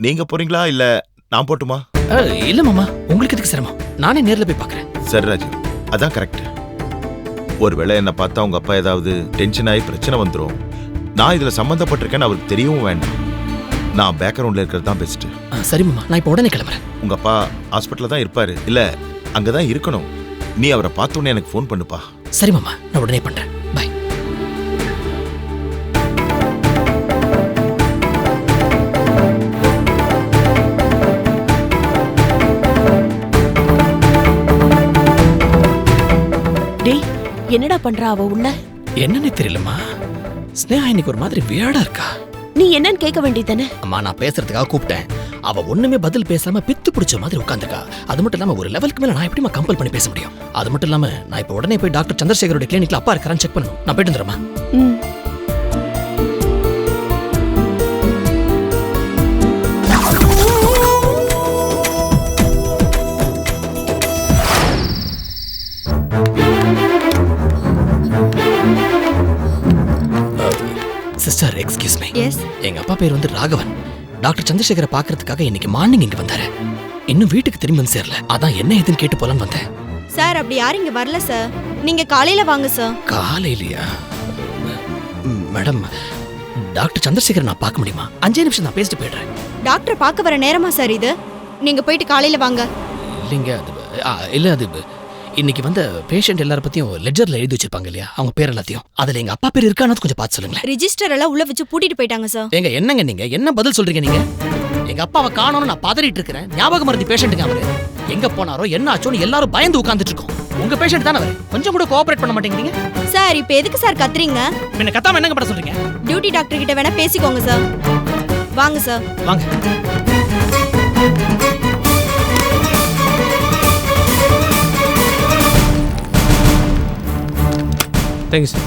நீங்க போறீங்களா இல்ல நான் போட்டுமா? இல்ல மாமா, உங்களுக்கு எதுக்கு சிரமம்? நானே நேர்ல போய் பாக்குறேன். சரி ராஜு, அதான் கரெக்ட். ஒருவேளை என்ன பார்த்தா உங்க அப்பா ஏதாவது டென்ஷன் ஆகி பிரச்சனை வந்துடும். நான் இதுல சம்பந்தப்பட்டிருக்கேன்னு அவருக்கு தெரியவும் வேண்டாம். நான் பேக்ரவுண்ட்ல இருக்கிறது தான் பெஸ்ட். சரி மாமா, நான் இப்ப உடனே கிளம்புறேன். உங்க அப்பா ஹாஸ்பிட்டல்ல தான் இருப்பாரு, இல்ல அங்கதான் இருக்கணும். நீ அவரை பார்த்தோன்னே எனக்கு ஃபோன் பண்ணுப்பா. சரி மாமா, நான் உடனே பண்றேன். பை. டேய், என்னடா பண்றா அவ உள்ள? என்னன்னு தெரியலம்மா, ஸ்னேகா இன்னைக்கு ஒரு மாதிரி வியர்டா இருக்கா. நீ என்னன்னு கேட்க வேண்டியதானே? அம்மா, நான் பேசுறதுக்காக கூப்பிட்டேன். அவ ஒண்ணுமே பதில் பேசாம பித்து பிடிச்ச மாதிரி உட்காந்துருக்கா. அது மட்டும் இல்லாம ஒரு லெவலுக்கு மேல நான் எப்படிமா கம்பல் பண்ணி பேச முடியும்? அது மட்டும் இல்லாம நான் இப்ப உடனே போய் டாக்டர் சந்திரசேகரோட கிளினிக்ல அப்பா இருக்காரான்னு செக் பண்ணணும். நான் போயிட்டு வந்துடுறேம்மா. Sister, excuse me. எஸ். எங்க அப்பா பேர் வந்து ராகவன். டாக்டர் சந்திரசேகரை பாக்குறதுக்காக இன்னைக்கு மார்னிங் இங்க வந்தாரு. இன்னும் வீட்டுக்கு திரும்பி வந்து சேரல. அதான் என்ன ஏதுன்னு கேட்டு போலான்னு வந்தேன். சார், அப்படி யாரும் இங்க வரல சார். நீங்க காலையில வாங்க சார். காலையிலயா? மேடம், டாக்டர் சந்திரசேகர் நான் பார்க்க முடியுமா? 5 நிமிஷம் நான் பேசிட்டு போயிடுறேன். டாக்டர் பார்க்க வர நேரமா சார் இது? நீங்க போயிட்டு காலையில வாங்க. இல்லைங்க, அது இன்னைக்கு வந்த பேஷண்ட் எல்லார பத்தியும் லெட்ஜர்ல எழுதி வச்சிருப்பாங்க இல்லையா, அவங்க பேர் எல்லாத்தையும். அதுல எங்க அப்பா பேர் இருக்கானது கொஞ்சம் பார்த்து சொல்லுங்களேன். ரிஜிஸ்டர் எல்லாம் உள்ள வச்சு பூட்டிட்டு போயிட்டாங்க சார். ஏங்க, என்னங்க நீங்க என்ன பதில் சொல்றீங்க? நீங்க எங்க அப்பாவை காணோம்னு நான் பதறிட்டு இருக்கிறேன். ஞாபகம் மறதி பேஷண்ட்டுங்க அவரு. எங்க போனாரோ என்ன ஆச்சோன்னு எல்லாரும் பயந்து உட்கார்ந்துட்டு இருக்கோம். உங்க பேஷண்ட் தானே அவரு. கொஞ்சம் கூட கோஆபரேட் பண்ண மாட்டேங்கிறீங்க. சார், இப்போ எதுக்கு சார் கத்துறீங்க? என்ன கத்தாம என்னங்க பண்ண சொல்றீங்க? டியூட்டி டாக்டர் கிட்ட வேணா பேசிக்கோங்க சார். வாங்க சார். வாங்க. Thank you sir.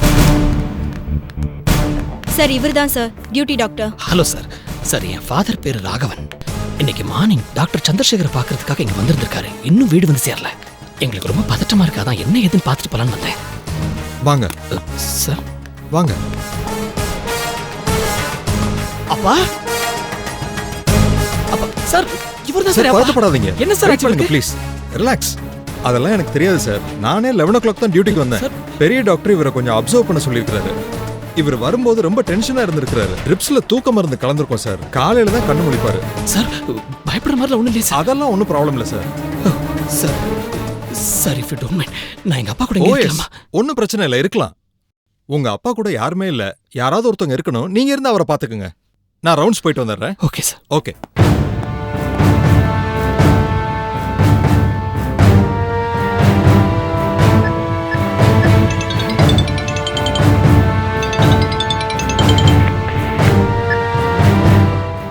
சார், இவர்தான் sir duty doctor. Hello sir. Sir, என் ஃபாதர் பேரு ராகவன். இன்னைக்கு மார்னிங் டாக்டர் சந்திரசேகரை பார்க்கறதுக்காக இங்க வந்திருந்திருக்காரு. இன்னும் வீடு வந்து சேரல. எங்களுக்கு ரொம்ப பதட்டமா இருக்கு. அதான் என்ன ஏதுன்னு பார்த்துட்டு போலான்னு வந்தேன். வாங்க சார். வாங்க. அப்பா, அப்பா சார், இவர்தான் சார். பதட்டப்படாதீங்க. என்ன சார் ஆச்சு? Please relax. அதெல்லாம் எனக்கு தெரியாது சார். நானே 11 o'clock தான் டியூட்டிக்கு வந்தேன். பெரிய டாக்டர் இவரை கொஞ்சம் அப்சர்வ் பண்ண சொல்லியிருக்காரு. இவர் வரும்போது ரொம்ப டென்ஷனா இருந்திருக்காரு. ட்ரிப்ஸ்ல தூக்க மருந்து கலந்துருக்கோம் சார். காலையில தான் கண்ணு முழிப்பாரு. சார், பயப்படுற மாதிரிலாம் ஒண்ணும் இல்லையே சார். அதெல்லாம் ஒன்றும் ப்ராப்ளம் இல்லை sir. Sir, sir, if you don't mind, நான் எங்க அப்பா கூட இங்க இருக்கலாமா? ஒன்றும் பிரச்சனை இல்லை, இருக்கலாம். உங்க அப்பா கூட யாருமே இல்லை, யாராவது ஒருத்தவங்க இருக்கணும். நீங்க இருந்து அவரை பாத்துக்குங்க. நான் ரவுண்ட்ஸ் போயிட்டு வந்துடுறேன். Okay sir. ஓகே.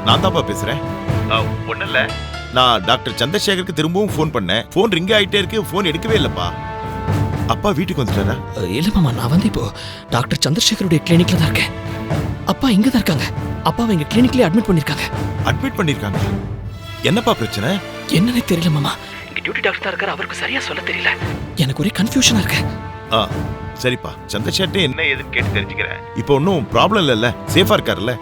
நான் தான்ப்பா பேசுறேன். ஒன்னும் இல்ல, நான் டாக்டர் சந்திரசேகருக்கு திரும்பவும் ஃபோன் பண்ணேன். ஃபோன் ரிங் ஆயிட்டே இருக்கு, ஃபோன் எடுக்கவே இல்லப்பா. அப்பா வீட்டுக்கு வந்துட்டாரா? இல்ல மாமா, நான் வந்து இப்போ டாக்டர் சந்திரசேகருடைய கிளினிக்ல தான் இருக்கேன். அப்பா இங்க தான் இருக்காங்க. அப்பாவை எங்க கிளினிக்லயே அட்மிட் பண்ணிருக்காங்க. அட்மிட் பண்ணிருக்காங்க? என்னப்பா பிரச்சனை? என்னன்னே தெரியல மாமா. இங்க டியூட்டி டாக்டர் தான் இருக்காரு. அவருக்கு சரியா சொல்ல தெரியல. எனக்கு ஒரே கன்ஃபியூஷனா இருக்கு. சரிப்பா, சந்திரசேகர் என்ன ஏதுன்னு கேட்டு தெரிஞ்சுக்கிறேன். இப்போ ஒன்றும் ப்ராப்ளம் இல்லைல்ல? சேஃபா இருக்காருல்ல?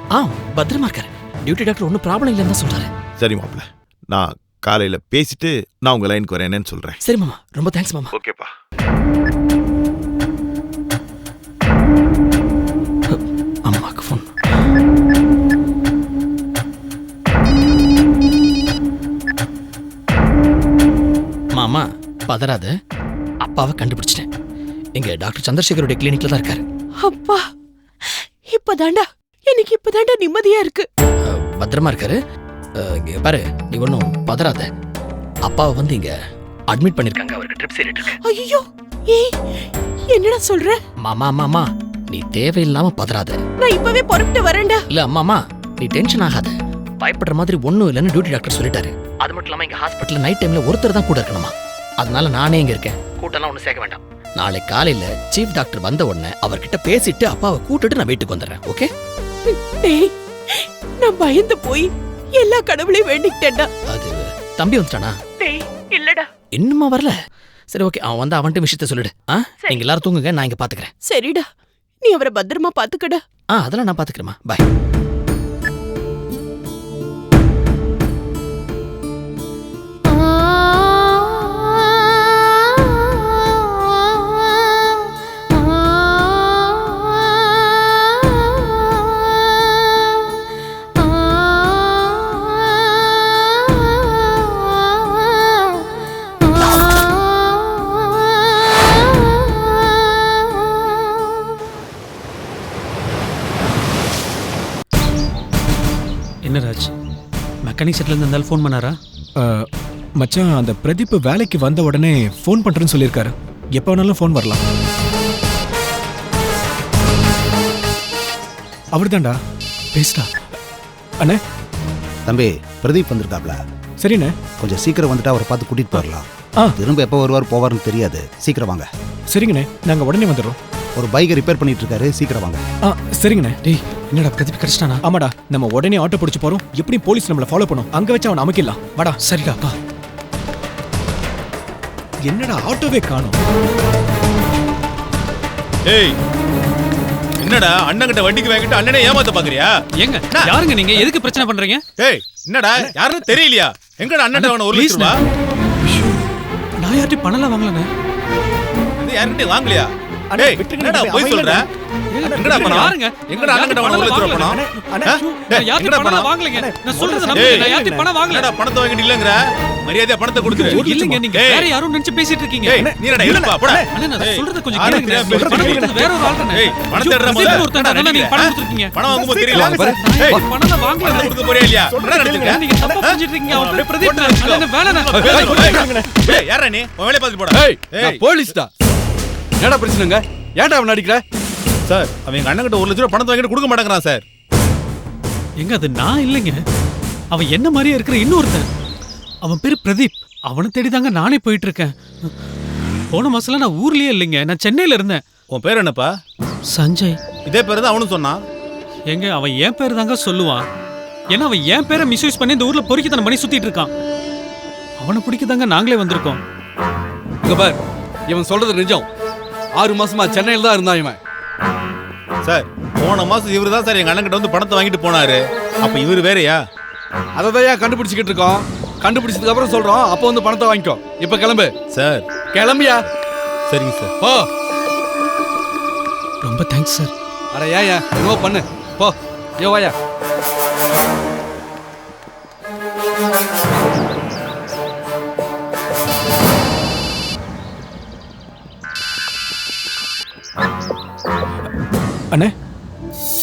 பத்திரமா இருக்காரு. டியூட்டி டாக்டர் ஒன்றும் ப்ராப்ளம் இல்லைன்னு தான் சொல்றாரு. சரி மாப்ள, நான் காலையில பேசிட்டு நான் உங்க லைனுக்கு வரேன்னு சொல்றேன். சரி மாமா, ரொம்ப தேங்க்ஸ் மாமா. ஓகேப்பா. அம்மாக்கு ஃபோன். மாமா, பதறாத. அப்பாவை கண்டுபிடிச்சிட்டேன். இங்க டாக்டர் சந்திரசேகருடைய கிளினிக்ல தான் இருக்காரு. அப்பா, இப்பதாண்டா நிம்மதியா இருக்கு. பத்திரமா இருக்காரு. இங்க பாரு, நீ ஒன்னும் பதறாத. அப்பாவை வந்து இங்க அட்மிட் பண்ணிருக்காங்க. அவருக்கு ட்ரிப்ஸ் ஏறிட்டு இருக்கு. ஐயோ, ஏய், என்னடா சொல்ற? மாமா, நீ தேவையில்லாம பதறாத. நான் இப்பவே புறப்பட்டு வரேன்டா. இல்ல அம்மா, நீ டென்ஷன் ஆகாத. பயப்படுற மாதிரி ஒண்ணும் இல்லைன்னு டியூட்டி டாக்டர் சொல்லிட்டாரு. அது மட்டும் இல்லாம எங்க ஹாஸ்பிட்டல்ல நைட் டைம்ல ஒருத்தர் தான் கூட இருக்கணுமா. அதனால நானே இங்க இருக்கேன். கூட்டம்லாம் ஒன்றும் சேர்க்க வேண்டாம். நாளை காலையில சீஃப் டாக்டர் வந்த உடனே அவர்கிட்ட பேசிட்டு அப்பாவை கூட்டிட்டு நான் வீட்டுக்கு வந்துடுறேன். ஓகே? டேய், நான் பயந்து போய் எல்லா கடவுளையும் வேண்டிக்கிட்டேன்டா. அது தம்பி வந்துட்டானா? டேய், இல்லடா. இன்னுமா வரல? சரி, ஓகே. அவன் வந்து அவன்கிட்ட விஷயத்த சொல்லிடு. நீங்க எல்லாரும் தூங்குங்க, நான் இங்க பாத்துக்கிறேன். சரிடா, நீ அவரை பத்திரமா பாத்துக்கடா. அதெல்லாம் நான் பாத்துக்கிறேமா. பாய். மெக்கானிக் செட்ல இருந்து இருந்தாலும் ஃபோன் பண்ணாரா? மச்சான் அந்த பிரதீப் வேலைக்கு வந்த உடனே ஃபோன் பண்றேன்னு சொல்லியிருக்காரு. எப்போ வேணாலும் ஃபோன் வரலாம். அவர்தான்டா, பேசுடா. அண்ணே. தம்பி, பிரதீப் வந்திருக்காப்ல. சரிண்ணே. கொஞ்சம் சீக்கிரம் வந்துட்டு அவரை பார்த்து கூட்டிட்டு போயிடலாம். திரும்ப எப்போ வருவார் போவார்னு தெரியாது. சீக்கிரம் வாங்க. சரிங்கண்ணே, நாங்கள் உடனே வந்துடுறோம். ஒரு பைக்கை ரிப்பேர் பண்ணிட்டு இருக்காரு, சீக்கிரம் வாங்க. சரிங்கண்ணே. டேய், என்னடா பிரதீப் கிடைச்சிட்டானா? ஆமாடா, நம்ம உடனே ஆட்டோ பிடிச்சு போறோம். எப்படி போலீஸ் நம்மளை ஃபாலோ பண்ணும், அங்க வச்சு அவன் அமைக்கலாம். வாடா. சரிடா, வா. என்னடா ஆட்டோவே காணோம். ஏய், என்னடா அண்ணன் கிட்ட வண்டிக்கு வாங்கிட்டு அண்ணனே ஏமாத்த பாக்குறியா? ஏங்க, யாருங்க நீங்க? எதுக்கு பிரச்சனை பண்றீங்க? ஏய், என்னடா யாருன்னு தெரியலையா? எங்கடா அண்ணன் அவன 1 லட்சம் ரூபாய்? நான் யார்கிட்ட பணம்லாம் வாங்கலண்ணே. இது யார்கிட்ட வாங்கலையா? ஏய், என்னடா போய் சொல்ற? எங்கடா பணம்? யாருங்க? எங்கடா அண்ணன் கிட்ட 1 லட்சம் ரூபாய் பணம்? நான் யார்கிட்ட பணம் வாங்கலங்க. நான் சொல்றத நம்புங்க. நான் யார்கிட்ட பணம் வாங்கல. என்னடா பணத்தை வாங்கிட்டு இல்லங்கற? மரியாதையா பணத்தை கொடுத்துரு. இல்லங்க, நீங்க வேற யாரும் நினைச்சு பேசிட்டு இருக்கீங்க. ஏய், நீ என்னடா இருப்பா போடா. அண்ணா, நான் சொல்றத கொஞ்சம் கேளுங்க. பணம் கொடுத்தது வேற ஒரு ஆள்தானே. ஏய், பணத்தை எடுறா முதல்ல. ஒருத்தன் தானே நீங்க பணம் கொடுத்துருக்கீங்க. பணம் வாங்கும்போது தெரியல. ஏய், பணம் வாங்கல. பணம் கொடுக்க போறியா இல்லையா? என்ன நினைச்சிருக்க? நீங்க தப்பா புரிஞ்சிட்டு இருக்கீங்க. அவன் பிரதீப் அண்ணா வேணாண்ணா. ஏய், யாரா நீ? உன் வேலைய பார்த்து போடா. ஏய், போலீஸ்டா. என்னடா பிரச்சனைங்க? ஏன்டா அவன் அடிக்கிற? சார், அவன் எங்க அண்ணன் கிட்ட 1 லட்சம் ரூபாய் பணத்தை வாங்கிட்டு கொடுக்க மாட்டேங்கறான் சார். எங்க அது நான் இல்லைங்க. அவன் என்ன மாதிரியே இருக்கிற இன்னொருத்தன். அவன் பேரு பிரதீப். அவனை தேடி தாங்க நானே போயிட்டு இருக்கேன். போன மாசம்ல நான் ஊர்லயே இல்லைங்க. நான் சென்னையில இருந்தேன். உன் பேர் என்னப்பா? சஞ்சய். இதே பேரு தான் அவனும் சொன்னான். எங்க அவன் என் பேர் தாங்க சொல்லுவான். ஏன்னா அவன் என் பேரை மிஸ்யூஸ் பண்ணி இந்த ஊர்ல பொறுக்கித்தனம் பண்ணி சுத்திட்டு இருக்கான். அவனை பிடிக்க தாங்க நாங்களே வந்திருக்கோம். இங்க பார், இவன் சொல்றது நிஜம். 6 மாசமா சென்னையில தான் இருந்தான் இவன். சார், போன மாசம் இவரு தான் சார் எங்க அண்ணன் கிட்ட வந்து பணத்தை வாங்கிட்டு போனாரு. அப்ப இவரு வேறயா? அததான் கண்டுபிடிச்சிக்கிட்டு இருக்கோம். கண்டுபிடிச்சதுக்கு அப்புறம் சொல்றோம். அப்போ வந்து பணத்தை வாங்கிக்கோ. இப்ப கிளம்பு சார். கிளம்பியா? சரிங்க சார். போ. ரொம்ப தேங்க்ஸ் சார். அட ஏன் என்னவோ பண்ணு. போ. யோ வாயா. அண்ணே.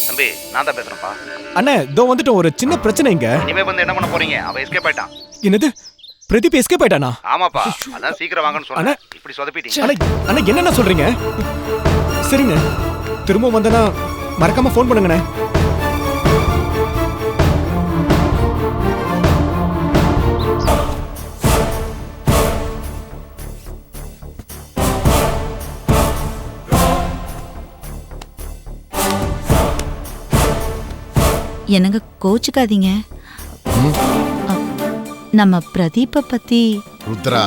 தம்பி, நான் தான் பேசுறேன்ப்பா. அண்ணே, இதோ வந்துட்டோம். ஒரு சின்ன பிரச்சனை இங்க. இனிமே வந்து என்ன பண்ண போறீங்க? அவன் எஸ்கேப் ஆயிட்டான். என்னது? பிரதீப் எஸ்கேப் ஆயிட்டானா? ஆமாப்பா, அதான் சீக்கிரம் வாங்கன்னு சொன்னேன். இப்படி சொதப்பிட்டீங்க. அண்ணே, என்னென்ன சொல்றீங்க? சரிங்க, திரும்ப வந்தனா மறக்காம ஃபோன் பண்ணுங்கண்ணே. என்னங்க கோச்சுக்காதீங்க. நம்ம பிரதீப்ப பத்தி. ருத்ரா,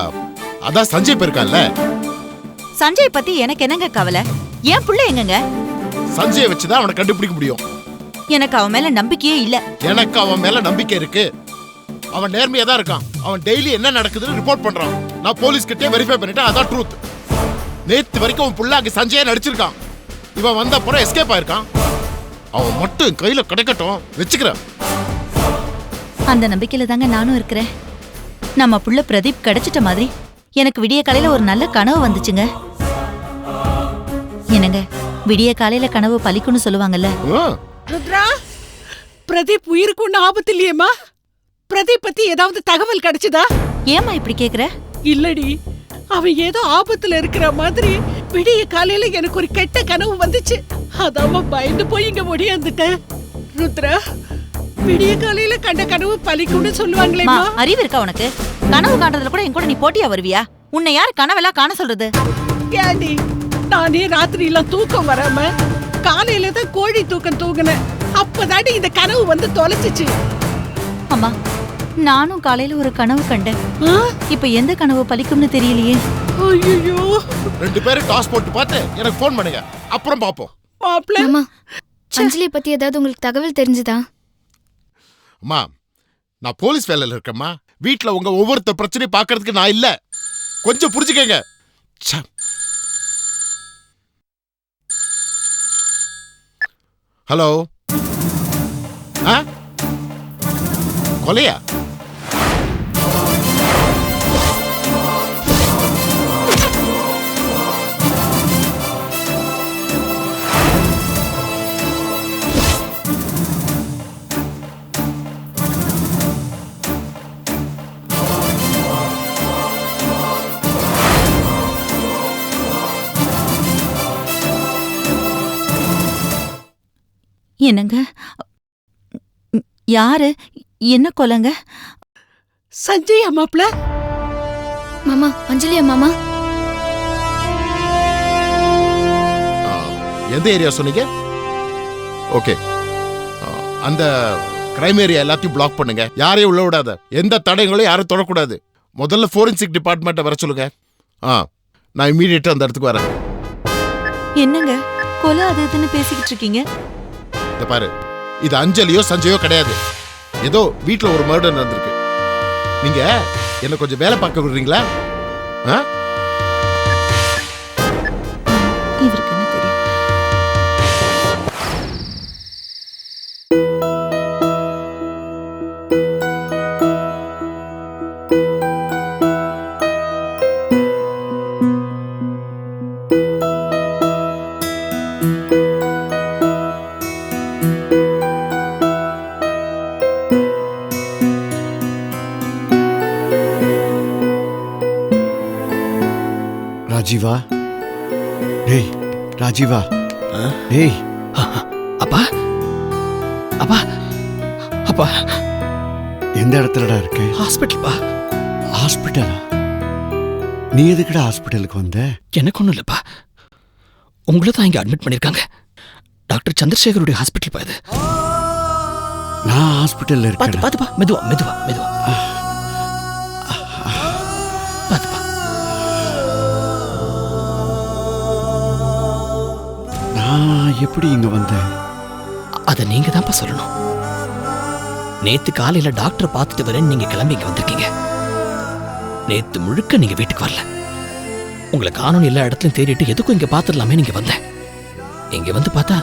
அதான் சஞ்சய் பேருக்கான்ல. சஞ்சய் பத்தி எனக்கு என்னங்க கவலை? என் புள்ள எங்கங்க? சஞ்சயை வச்சுதான் அவனை கண்டுபிடிக்க முடியும். எனக்கு அவன் மேல நம்பிக்கையே இல்ல. எனக்கு அவன் மேல நம்பிக்கை இருக்கு. அவன் நேர்மையா தான் இருக்கான். அவன் டெய்லி என்ன நடக்குதுன்னு ரிப்போர்ட் பண்றான். நான் போலீஸ் கிட்டே வெரிஃபை பண்ணிட்டேன். அதான் ட்ரூத். நேத்து வரைக்கும் அவன் புள்ள அங்க சஞ்சயை நடிச்சிருக்கான். இவன் வந்த அப்புறம் எஸ்கேப் ஆயிருக்கான். அவன் மட்டும் கையில கிடைக்கட்டும் வச்சுக்கிறேன். அந்த நம்பிக்கையில தாங்க நானும் இருக்கிறேன். நம்ம புள்ள பிரதீப் கிடைச்சிட்ட மாதிரி எனக்கு விடிய காலையில ஒரு நல்ல கனவு வந்துச்சுங்க. என்னங்க, விடிய காலையில கனவு பலிக்குன்னு சொல்லுவாங்கல்ல. ருத்ரா, பிரதீப் உயிருக்கு ஒண்ணு ஆபத்து இல்லையேம்மா? பிரதீப் பத்தி ஏதாவது தகவல் கிடைச்சதா? ஏமா இப்படி கேக்குற? இல்லடி, அவன் ஏதோ ஆபத்துல இருக்கிற மாதிரி விடிய காலையில எனக்கு ஒரு கெட்ட கனவு வந்துச்சு. அதாம பயந்து போய் இங்க ஓடியாந்துட்டேன். ருத்ரா, விடிய காலையில கண்ட கனவு பலிக்கும்னு சொல்லுவாங்களேம்மா. அறிவு இருக்கா உனக்கு? கனவு காண்றதுல கூட என் கூட நீ போட்டியா வருவியா? உன்னை யாரு கனவெல்லாம் காண சொல்றது? ஏண்டி, நானே ராத்திரி எல்லாம் தூக்கம் வராம காலையில தான் கோழி தூக்கம் தூங்குனேன். அப்பதாடி இந்த கனவு வந்து தொலைச்சிச்சு. அம்மா, நானும் காலையில ஒரு கனவு கண்டேன். இப்ப எந்த கனவு பலிக்கும்னு தெரியலையே. ஐயோ, 2 பேரும் டாஸ் போட்டு பார்த்து எனக்கு ஃபோன் பண்ணுங்க. அப்புறம் பாப்போம். மாப்ள, அம்மா, அஞ்சலி பத்தி ஏதாவது உங்களுக்கு தகவல் தெரிஞ்சுதா? அம்மா, நான் போலீஸ் வேலையில இருக்கேம்மா. வீட்ல உங்க ஒவ்வொருத்தர் பிரச்சனை பார்க்கிறதுக்கு நான் இல்ல. கொஞ்சம் புரிஞ்சுக்கங்க. ஹலோ. கொலையா? என்னங்க? யாரு? என்ன கொலைங்க? சஞ்சய் மாப்ள. மாமா, அஞ்சலியா மாமா? எந்த ஏரியா சொன்னீங்க? ஓகே, அந்த கிரைம் ஏரியா எல்லாத்தையும் பிளாக் பண்ணுங்க. யாரையும் உள்ள விடாத. எந்த தடயங்களும் யாரும் தொடக்கூடாது. முதல்ல ஃபோரன்சிக் டிபார்ட்மெண்ட்டை வர சொல்லுங்க. நான் இமீடியட்டா அந்த இடத்துக்கு வரேன். என்னங்க கொலை அது இதுன்னு பேசிக்கிட்டு இருக்கீங்க? இத பாரு, இது அஞ்சலியோ சஞ்சயோ கிடையாது. ஏதோ வீட்ல ஒரு மர்டர் நடந்திருக்கு. நீங்க என்ன கொஞ்சம் வேலை பார்க்க விடுறீங்களா? இவருக்கு என்ன தெரியும்? ராஜீவா, டேய் ராஜீவா, டேய். அப்பா, அப்பா, அப்பா. எந்த இடத்துலடா இருக்க? ஹாஸ்பிட்டல்ப்பா. ஹாஸ்பிட்டலா? நீ எதுக்குடா ஹாஸ்பிட்டலுக்கு வந்த? எனக்கு ஒன்றும் இல்லைப்பா, உங்களை தான் இங்கே அட்மிட் பண்ணியிருக்காங்க. டாக்டர் சந்திரசேகருடைய ஹாஸ்பிட்டல் பா இது. நான் ஹாஸ்பிட்டல்ல இருக்கேன். பார்த்துப்பா, மெதுவா மெதுவா மெதுவா. பார்த்துப்பா. நான் எப்படி இங்க வந்தேன்? அதை நீங்க தான்ப்பா சொல்லணும். நேத்து காலையில டாக்டரை பார்த்துட்டு வரேன்னு நீங்க கிளம்பி இங்க வந்திருக்கீங்க. நேத்து முழுக்க நீங்க வீட்டுக்கு வரல. உங்களை காணோம் எல்லா இடத்துலயும் தேடிட்டு எதுக்கும் இங்க பாத்துடலாமே நீங்க வந்தேன். இங்க வந்து பார்த்தா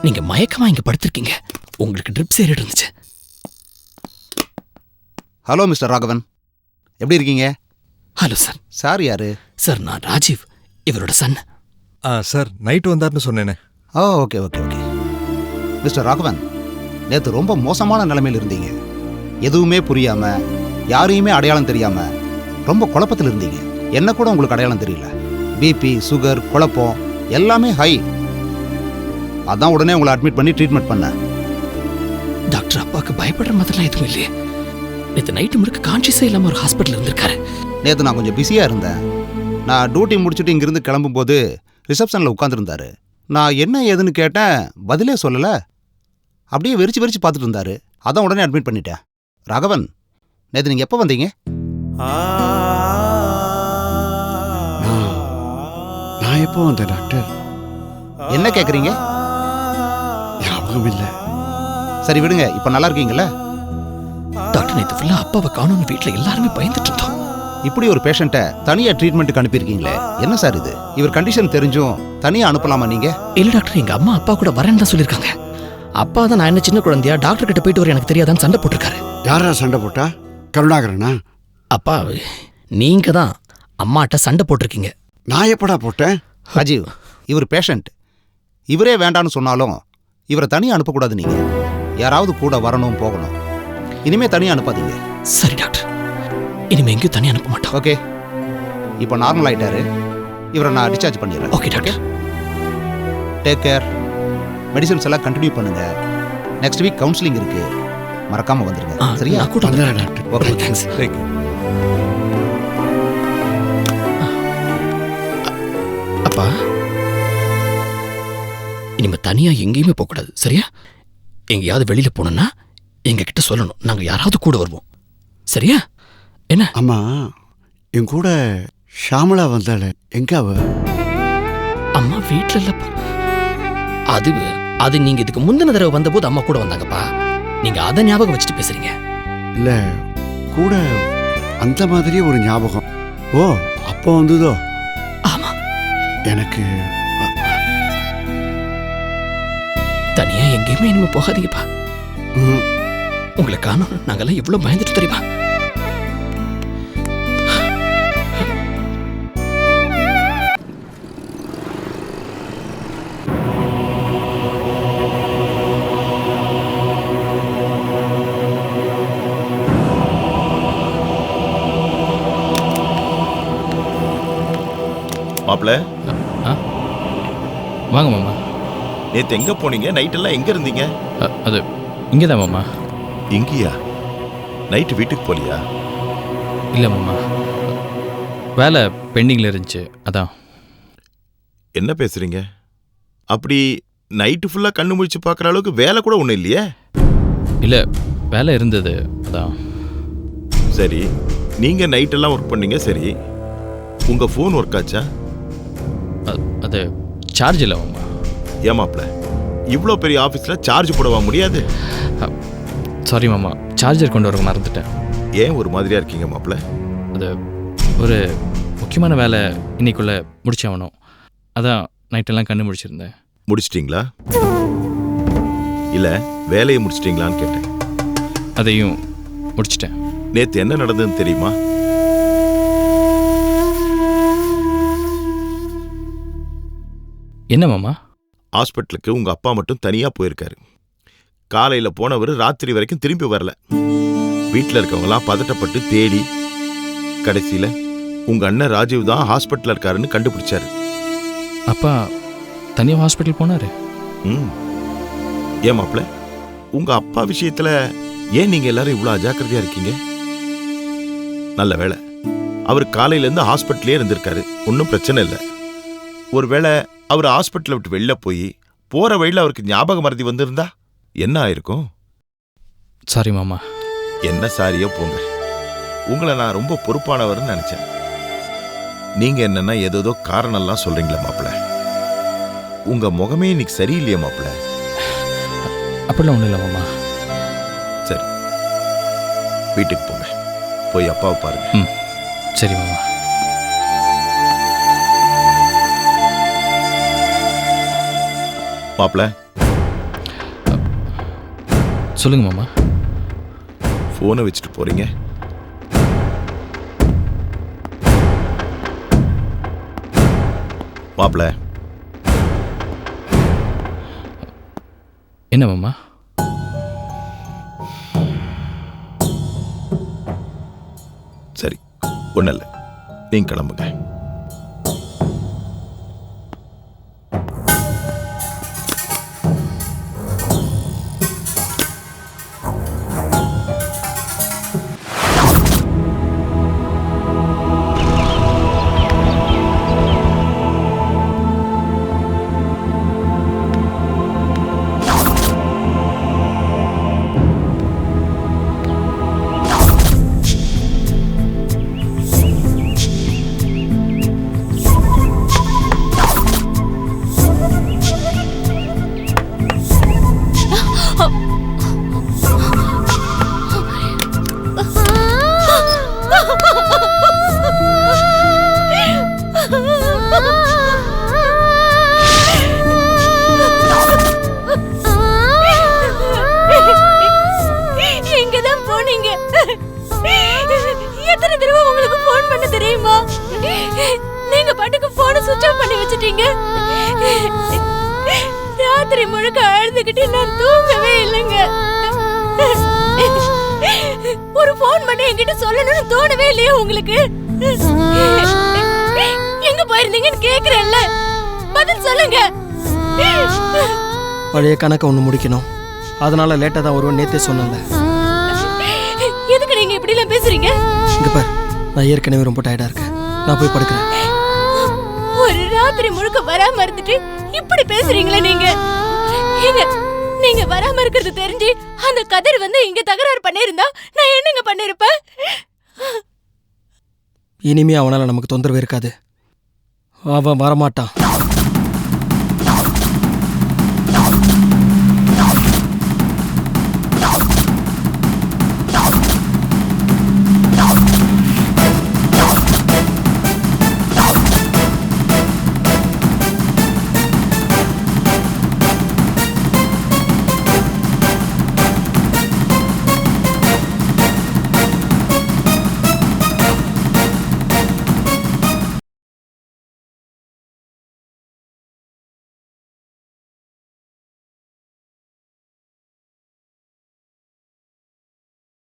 நீங்க மயக்கமா இங்க படுத்திருக்கீங்க. உங்களுக்கு ட்ரிப்ஸ் ஏறிட்டு இருந்துச்சு. ஹலோ மிஸ்டர் ராகவன், எப்படி இருக்கீங்க? Hello sir. சார் யாரு? சார் நான் ராஜீவ், இவரோட சன். சார் நைட் வந்தார்னு சொன்னேனே. Okay okay okay. Mister Raghavan, நேற்று ரொம்ப மோசமான நிலைமையில் இருந்தீங்க. எதுவுமே புரியாம, யாரையுமே அடையாளம் தெரியாம ரொம்ப குழப்பத்தில் இருந்தீங்க. என்ன கூட உங்களுக்கு அடையாளம் தெரியல. பிபி, சுகர், குழப்பம் எல்லாமே ஹை. அதான் உடனே உங்களை அட்மிட் பண்ணி ட்ரீட்மெண்ட் பண்ணேன். டாக்டர் அப்பாவுக்கு பயப்படுற மாதிரிலாம் எதுவும் இல்லையே. நேற்று நைட்டு முழுக்க கான்சியஸே இல்லாமல் ஒரு ஹாஸ்பிட்டல் இருந்திருக்காரு. நேற்று நான் கொஞ்சம் பிஸியாக இருந்தேன். நான் டியூட்டி முடிச்சுட்டு இங்கிருந்து கிளம்பும்போது ரிசப்ஷனில் உட்காந்துருந்தாரு. நான் என்ன ஏதுன்னு கேட்டேன், பதிலே சொல்லலை. அப்படியே வெறிச்சு வெறிச்சு பார்த்துட்டு இருந்தாரு. அதான் உடனே அட்மிட் பண்ணிட்டேன். ராகவன், நேற்று நீங்கள் எப்போ வந்தீங்க? நான் எப்போ வந்தேன் டாக்டர்? என்ன கேட்குறீங்க? ஞாபகம் இல்லை. சரி விடுங்க, இப்போ நல்லா இருக்கீங்களா? டாக்டர் நேற்று ஃபுல்லாக அப்பாவை காணோன்னு வீட்டில் எல்லாருமே பயந்துட்டு இருந்தோம். இப்படி ஒரு பேஷண்ட்டை தனியாக ட்ரீட்மெண்ட்டுக்கு அனுப்பியிருக்கீங்களே, என்ன சார் இது? இவர் கண்டிஷன் தெரிஞ்சும் தனியாக அனுப்பலாமா நீங்கள்? இல்லை டாக்டர், எங்கள் அம்மா அப்பா கூட வரேன்னு தான் சொல்லியிருக்காங்க. அப்பா தான் நான் என்ன சின்ன குழந்தையா டாக்டர் கிட்ட போயிட்டு வர எனக்கு தெரியாதான்னு சண்டை போட்டிருக்காரு. யாரா சண்டை போட்டா? கருணாகரனா? அப்பா, நீங்க தான் அம்மாட்ட சண்டை போட்டிருக்கீங்க. நான் எப்படா போட்டேன்? ராஜீவ், இவர் பேஷண்ட். இவரே வேண்டான்னு சொன்னாலும் இவரை தனியாக அனுப்பக்கூடாது. நீங்கள் யாராவது கூட வரணும், போகணும். இனிமே தனியாக அனுப்பாதீங்க. சரி டாக்டர், இனிமே எங்கேயும் தனியாக அனுப்ப மாட்டோம். ஓகே, இப்போ நார்மல் ஆயிட்டாரு. இவரை நான் டிஸ்சார்ஜ் பண்ணிடுறேன். Okay doctor. Take care. Medicines எல்லாம் கண்டினியூ பண்ணுங்க. நெக்ஸ்ட் வீக் கவுன்சிலிங் இருக்கு, மறக்காம வந்துருங்க. சரியா? நான் கூட வந்துடுறேன் டாக்டர். Okay, thanks. அப்பா, இனிமே தனியா எங்கேயுமே போகக்கூடாது, சரியா? எங்கேயாவது வெளியில போனோம்னா எங்க கிட்ட சொல்லணும். நாங்க யாராவது கூட வருவோம், சரியா? என்ன? அம்மா, என் கூட ஷாமலா வந்தாளே, எங்க அவ? அம்மா வீட்டுல இல்லப்பா. அது நீங்க இதுக்கு முந்தின தடவை வந்தபோது அம்மா கூட வந்தாங்கப்பா. நீங்க அதை ஞாபகம் வச்சுட்டு பேசுறீங்க. இல்ல, கூட அந்த மாதிரியே ஒரு ஞாபகம். ஓ, அப்போ வந்ததோ? ஆமா. எனக்கு தனியா எங்கேயுமே இனிமே போகாதீங்கப்பா. உங்களை காணோம் நாங்கெல்லாம் எவ்வளவு பயந்துட்டு தெரியுமா? மாப்பிள்ள, வாங்க மாமா. நேத்து எங்க போனீங்க? நைட் எல்லாம் எங்க இருந்தீங்க? அது இங்கே தான் மாமா. இங்கேயா? நைட்டு வீட்டுக்கு போலியா? இல்லை மாமா, வேலை பெண்டிங்கில் இருந்துச்சு, அதான். என்ன பேசுறீங்க? அப்படி நைட்டு ஃபுல்லா கண்ணு முழிச்சு பார்க்குற அளவுக்கு வேலை கூட ஒன்றும் இல்லையே? இல்லை, வேலை இருந்தது, அதான். சரி, நீங்க நைட்டெல்லாம் ஒர்க் பண்ணீங்க, சரி. உங்க ஃபோன் ஒர்க் ஆச்சா? அது சார்ஜ் இல்லை மாமா. ஏமாப்ல, இவ்வளோ பெரிய ஆஃபீஸில் சார்ஜ் போடவா முடியாது? சாரி மாமா, சார்ஜர் கொண்டு வர மறந்துட்டேன். ஏன் ஒரு மாதிரியா இருக்கீங்க மாப்ள? அது ஒரு முக்கியமான வேலை இன்னைக்குள்ள முடிச்சாகணும், அதான் நைட்டெல்லாம் கண்ணு முடிச்சிருந்தேன். முடிச்சிட்டிங்களா? இல்லை, வேலையை முடிச்சிட்டிங்களான்னு கேட்டேன். அதையும் முடிச்சிட்டேன். நேற்று என்ன நடந்ததுன்னு தெரியுமா? என்ன மாமா? ஹாஸ்பிட்டலுக்கு உங்க அப்பா மட்டும் தனியா போயிருக்காரு. காலையில போனவர் ராத்திரி வரைக்கும் திரும்பி வரல. வீட்டில் இருக்கவங்களாம் பதட்டப்பட்டு தேடி கடைசியில உங்க அண்ணன் ராஜீவ் தான் ஹாஸ்பிட்டல் இருக்காருன்னு கண்டுபிடிச்சாரு. அப்பா தனியாக ஹாஸ்பிட்டல் போனாரு? ஏன் மாப்ள, உங்க அப்பா விஷயத்துல ஏன் நீங்க எல்லாரும் இவ்வளவு அஜாக்கிரதையா இருக்கீங்க? நல்ல வேளை அவர் காலையில இருந்து ஹாஸ்பிட்டலே இருந்திருக்காரு, ஒன்றும் பிரச்சனை இல்லை. ஒருவேளை அவர் ஹாஸ்பிட்டலை விட்டு வெளில போய் போற வழியில் அவருக்கு ஞாபக மறதி வந்திருந்தா என்ன ஆயிருக்கும்? சாரி மாமா. என்ன சாரியோ போங்க. உங்களை நான் ரொம்ப பொறுப்பானவர்னு நினைச்சேன். நீங்க என்னன்னா ஏதோ காரணம்லாம் சொல்றீங்களா மாப்பிள்ள? உங்க முகமே இன்னைக்கு சரியில்லையே மாப்பிள்ள. அப்படிலாம் ஒன்றும் இல்லை மாமா. சரி, வீட்டுக்கு போங்க, போய் அப்பாவை பாருங்க. சரி மாமா. மாப்பிள்ள, சொல்லுங்க மாமா. போனை வச்சுட்டு போறீங்க? மாப்பிள்ள, என்ன மாமா? சரி, ஒன்றும் இல்லை, நீங்க கிளம்புங்க. எத்தனை தடவை உங்களுக்கு போன் பண்ண தெரியுமா? நீங்க பாட்டுக்கு போனை சுவிட்ச் ஆஃப் பண்ணி வச்சிட்டீங்க. ராத்திரி முழுக்க அழுதுகிட்டு நான் தூங்கவே இல்லைங்க. ஒரு போன் பண்ணி என்கிட்ட சொல்லணும்னு தோணவே இல்லையா உங்களுக்கு? எங்க போயிருந்தீங்கன்னு கேக்குறேன்ல, பதில் சொல்லுங்க. பழைய கணக்கை ஒன்று முடிக்கணும், அதனால லேட்டாக தான் வருவேன் நேத்தே சொன்னேன்ல. எதுக்கு நீங்க இப்படி எல்லாம் பேசுறீங்க? இங்க பாரு, நான் ஏற்கனவே ரொம்ப டயர்டா இருக்கேன், நான் போய் படுக்கிறேன். ஒரு ராத்திரி முழுக்க வராம இருந்துட்டு இப்படி பேசுறீங்களே நீங்க? ஏங்க, நீங்க வராம இருக்கிறது தெரிஞ்சு அந்த கதிர் வந்து இங்க தகராறு பண்ணிருந்தா நான் என்னங்க பண்ணிருப்பேன்? இனிமே அவனால நமக்கு தொந்தரவு இருக்காது, அவன் வரமாட்டான்.